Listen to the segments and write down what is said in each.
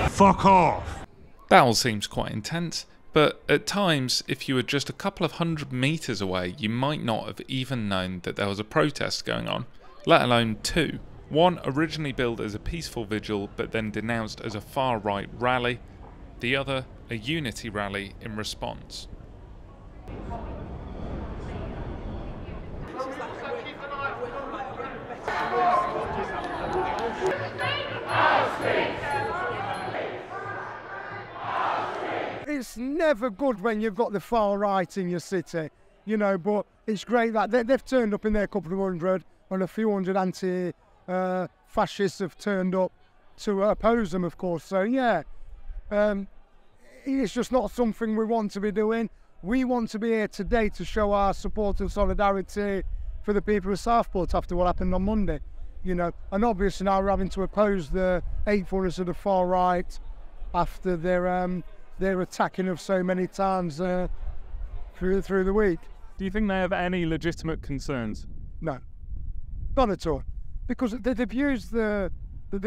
Fuck off! That all seems quite intense, but at times, if you were just a couple of 100 metres away, you might not have even known that there was a protest going on, let alone two. One originally billed as a peaceful vigil, but then denounced as a far-right rally. The other, a unity rally in response. It's never good when you've got the far right in your city, you know, but it's great that they've turned up in there, a couple of hundred, and a few hundred anti-fascists have turned up to oppose them, of course. So, yeah, it's just not something we want to be doing. We want to be here today to show our support and solidarity for the people of Southport after what happened on Monday, you know. And obviously now we're having to oppose the hatefulness of the far right after their attacking of so many times through the week. Do you think they have any legitimate concerns? No, not at all, because they've used the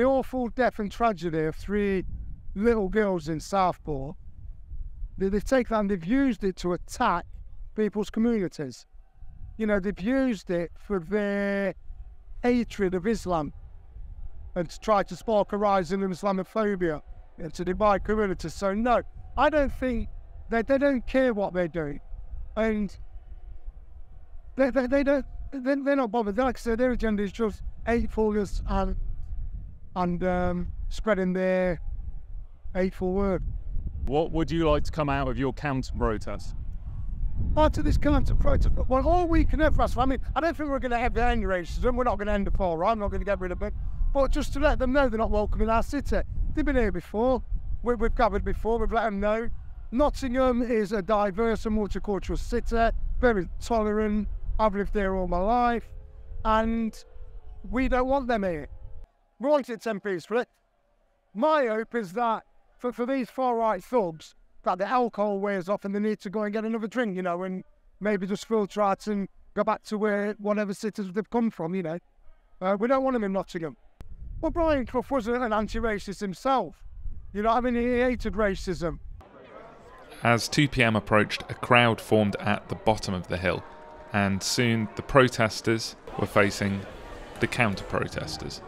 awful death and tragedy of 3 little girls in Southport. They've taken that and they've used it to attack people's communities. You know, they've used it for their hatred of Islam and to try to spark a rise in Islamophobia and to divide communities. So no, I don't think they don't care what they're doing, and they're not bothered. Like I said, their agenda is just hatefulness and spreading their hateful word. What would you like to come out of your counter-protest? After this counter-protest, well, all we can ever ask for, I mean, I don't think we're going to end any racism. We're not going to end the far right. I'm not going to get rid of it. But just to let them know they're not welcome in our city. They've been here before. We've gathered before. We've let them know. Nottingham is a diverse and multicultural city, very tolerant. I've lived there all my life, and we don't want them here. We want it to end peacefully. My hope is that for these far-right thugs, that the alcohol wears off and they need to go and get another drink, you know, and maybe just filter out and go back to whatever cities they've come from, you know. We don't want them in Nottingham. Well, Brian Clough wasn't an anti-racist himself. You know, I mean, he hated racism. As 2 PM approached, a crowd formed at the bottom of the hill, and soon the protesters were facing the counter-protesters.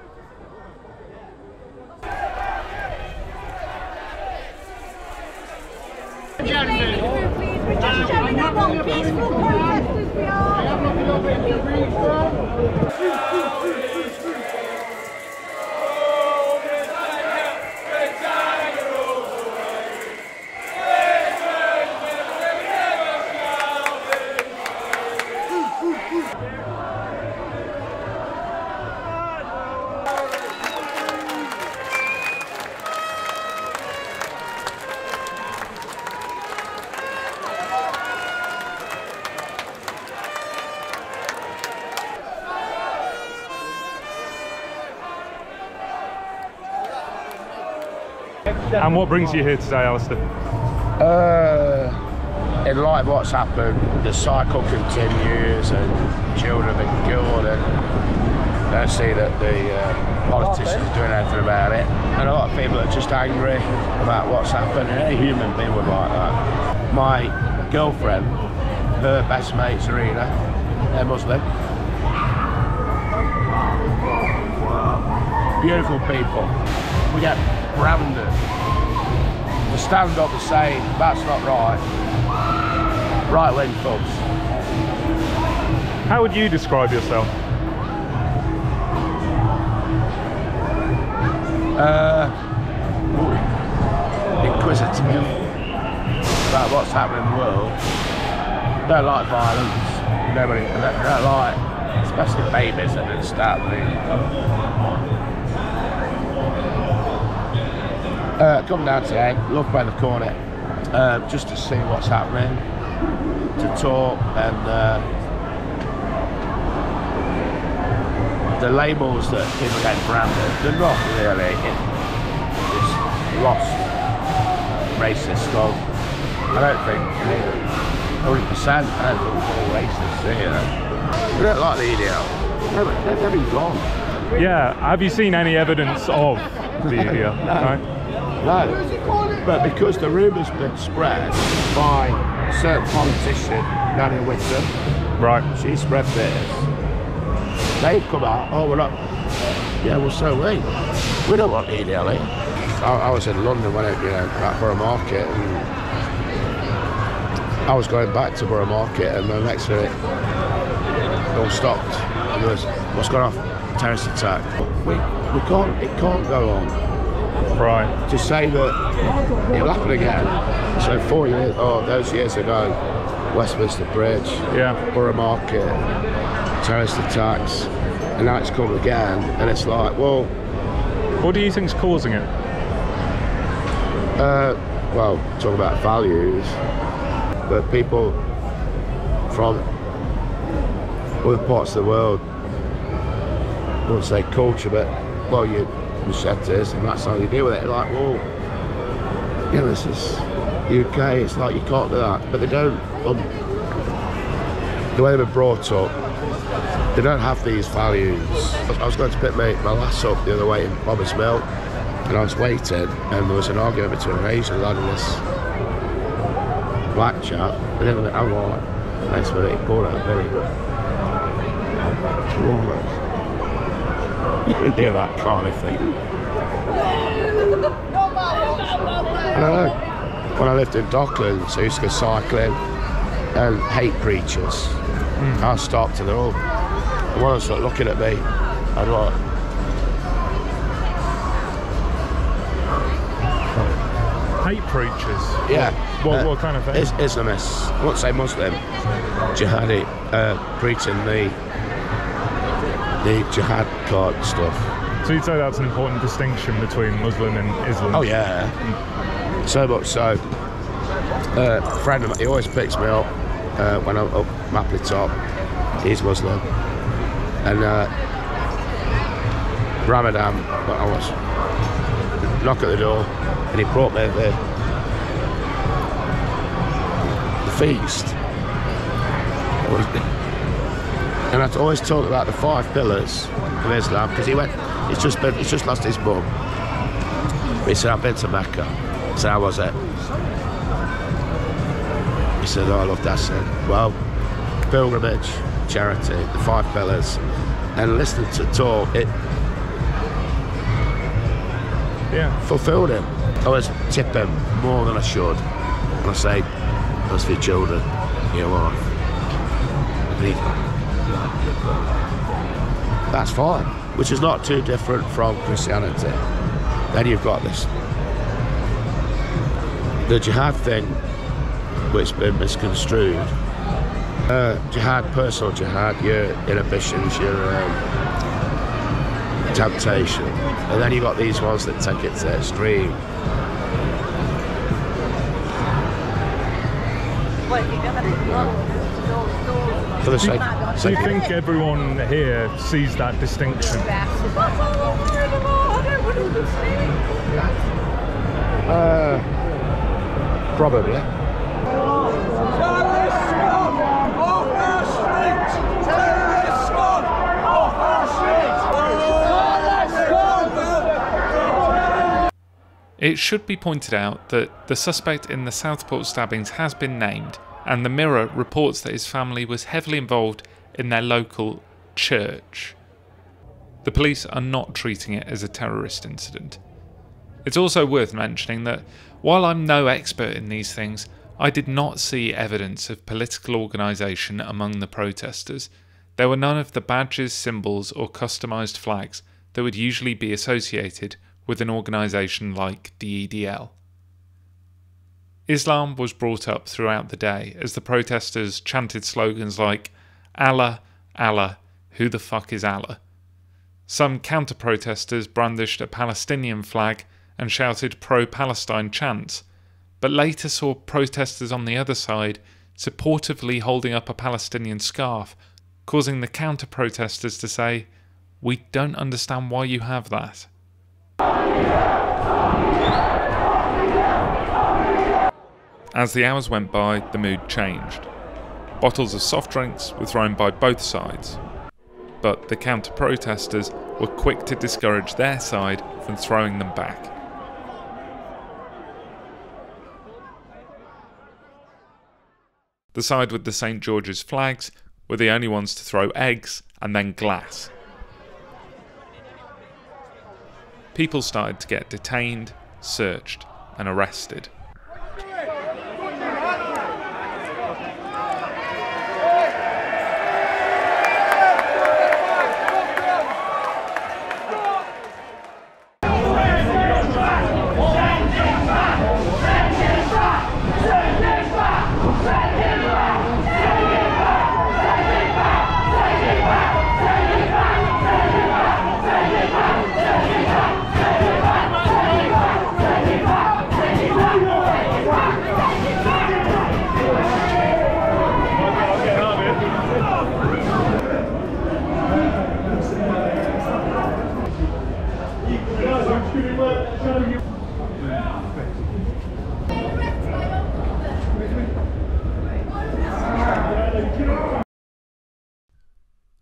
We're just showing them what peaceful protesters we are. And what brings you here today, Alistair? In light of what's happened, the cycle continues and children are killed, and I don't see that the politicians are doing anything about it. And a lot of people are just angry about what's happened, and any human being would like that. My girlfriend, her best mate Serena, they're Muslim. Beautiful people. We get branded. To stand up and say that's not right. Right-wing thugs. How would you describe yourself? Inquisitive about what's happening in the world. Don't like violence. Nobody don't like, especially babies that didn't start come down today, look by the cornet, just to see what's happening, to talk, and the labels that people get branded, they're not really this lost racist stuff. I don't think 100%. I don't think we're all racist here. We don't like the EDL. No, but they've been gone. Yeah, have you seen any evidence of the EDL? No. But because the rumour's been spread by a certain politician down in Whittam, right? She spread this. They've come out, oh, we're not. Yeah, well, so we don't want EDL here. I was in London when at Borough Market, and I was going back to Borough Market, and the next minute, it all stopped. And there was, what's going on? Terrorist attack. It can't go on. Right. To say that it'll happen again. So 4 years, those years ago, Westminster Bridge, Borough Market, terrorist attacks, and now it's come again, and it's like, well... What do you think's causing it? Well, talk about values, but people from other parts of the world, I wouldn't say culture, but, well, you said this, and that's how you deal with it. Like, well, this is UK, it's like you can't do that, but they don't, the way they were brought up, they don't have these values. I was going to pick my lass up the other way in Bobber's Mill, and I was waiting, and there was an argument between an Asian lad and this black chap, and then I'm like, next minute he pulled out a penny. You can do that kind of thing. I don't know. When I lived in Docklands, I used to go cycling, and hate preachers. I stopped, and they're all, and one of them started looking at me, and like, Hate preachers? yeah. What kind of thing? Islamists, I won't say Muslim, jihadi, preaching the jihad card stuff. So you'd say that's an important distinction between Muslim and Islam? Oh yeah, so much so. A friend of mine, he always picks me up when I'm up Mapley Top. He's Muslim, and Ramadan, I was knock at the door, and he brought me the feast. And I'd always talk about the 5 pillars of Islam, because he's just lost his mum. He said, I've been to Mecca. I said, how was it? He said, oh, I love that. I said, well, pilgrimage, charity, the 5 pillars, and listening to talk, it fulfilled him. I always tip him more than I should. And I say, that's for your children, your wife. That's fine, which is not too different from Christianity. Then you've got this, the jihad thing, which has been misconstrued. Jihad, personal jihad, your inhibitions, your temptation, and then you've got these ones that take it to extreme. For the sake. So you think everyone here sees that distinction? Probably. It should be pointed out that the suspect in the Southport stabbings has been named, and the Mirror reports that his family was heavily involved in their local church. The police are not treating it as a terrorist incident. It's also worth mentioning that while I'm no expert in these things, I did not see evidence of political organisation among the protesters. There were none of the badges, symbols or customised flags that would usually be associated with an organisation like the EDL. Islam was brought up throughout the day as the protesters chanted slogans like Allah, Allah, who the fuck is Allah? Some counter-protesters brandished a Palestinian flag and shouted pro-Palestine chants, but later saw protesters on the other side supportively holding up a Palestinian scarf, causing the counter-protesters to say, "We don't understand why you have that." As the hours went by, the mood changed. Bottles of soft drinks were thrown by both sides, but the counter-protesters were quick to discourage their side from throwing them back. The side with the St. George's flags were the only ones to throw eggs and then glass. People started to get detained, searched, and arrested.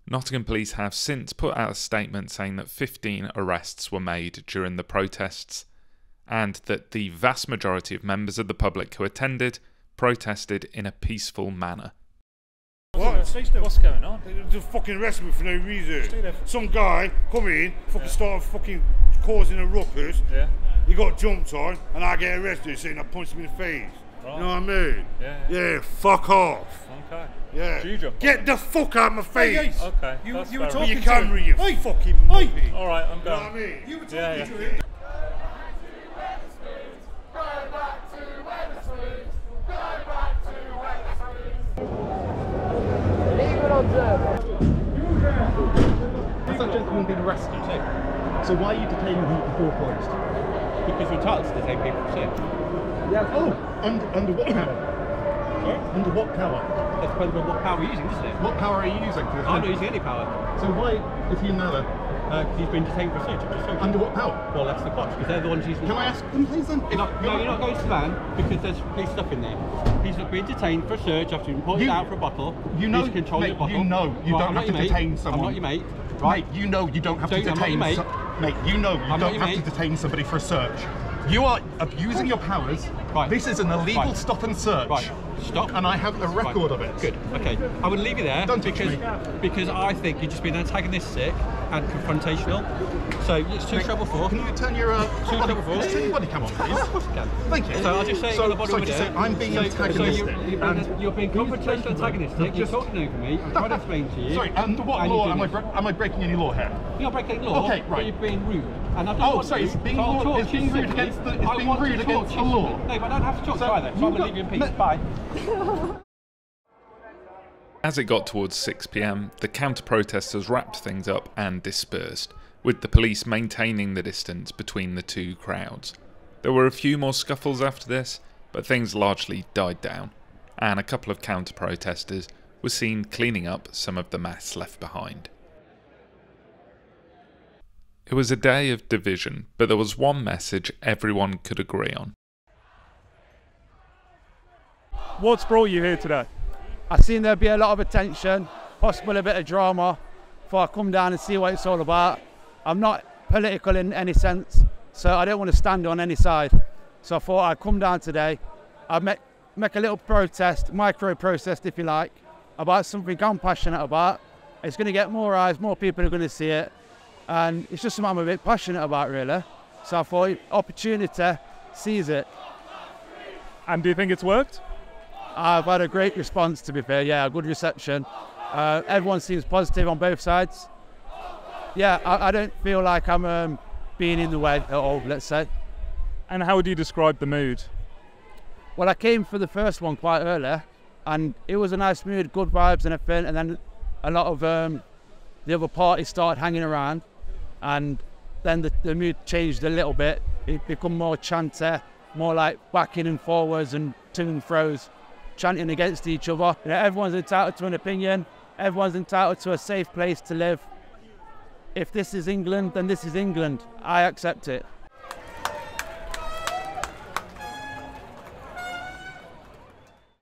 Nottingham police have since put out a statement saying that 15 arrests were made during the protests, and that the vast majority of members of the public who attended protested in a peaceful manner. What? What's going on? They fucking arrested me for no reason. Some guy come in, fucking started fucking causing a ruckus. Yeah. He got jumped on, and I get arrested, saying I punched him in the face. Right. You know what I mean? Yeah, fuck off. Okay. Yeah. Get the fuck out of my face. Hey, okay. You were talking your camera, you fucking muppy. All right, I'm going. You know what I mean? You were talking to him. Has that gentleman been arrested too? So why are you detaining him before post? Because we're entitled to detain people for sin. Yeah. Oh, under what power? Sorry? Under what power? That depends on what power we're using, doesn't it? What power are you using? I'm not using any power. So why is he now? He's been detained for search. Under what power? Well, that's the cops, because they're the ones using. Can I ask them, please? Then? No, you're not going to the van because there's police stuff in there. He's been detained for a search after being pointed out for a bottle. You know, he's controlling the bottle. You know, you don't have to detain someone. I'm not your mate. Right? Mate, you know you don't have to detain. Mate, you know you don't have to detain somebody for a search. You are abusing your powers. Right. This is an illegal stop and search. Right. Stop. And I have a record of it. Good. Okay. I would leave you there because I think you're just being antagonistic and confrontational. So it's too trouble for. Can you turn your turn your body cam on, please? Of course I can. Thank you. So I'll just say on the body so I'm being antagonistic. You're being confrontational, antagonistic. You're talking over me. I'm trying to explain to you. Sorry. Under what law am I breaking any law here? You're not breaking law. Okay, right. But you're being rude. And I don't sorry. It's being rude against the law. No, but I don't have to talk to you either. So I'm going to leave you in peace. Bye. As it got towards 6 PM, the counter-protesters wrapped things up and dispersed, with the police maintaining the distance between the two crowds. There were a few more scuffles after this, but things largely died down, and a couple of counter-protesters were seen cleaning up some of the mess left behind. It was a day of division, but there was one message everyone could agree on. What's brought you here today? I seen there'd be a lot of attention, possibly a bit of drama, before I come down and see what it's all about. I'm not political in any sense, so I don't want to stand on any side. So I thought I'd come down today, I'd make a little protest, micro-protest if you like, about something I'm passionate about. It's going to get more eyes, more people are going to see it, and it's just something I'm a bit passionate about really. So I thought, opportunity, seize it. And do you think it's worked? I've had a great response, to be fair, yeah, a good reception. Everyone seems positive on both sides. Yeah, I don't feel like I'm being in the way at all, let's say. And how would you describe the mood? Well, I came for the first one quite early, and it was a nice mood, good vibes and everything, and then a lot of the other parties started hanging around, and then the mood changed a little bit. It became more chanty, more like backing and forwards and to and fro's, chanting against each other. You know, everyone's entitled to an opinion, everyone's entitled to a safe place to live. If this is England, then this is England. I accept it.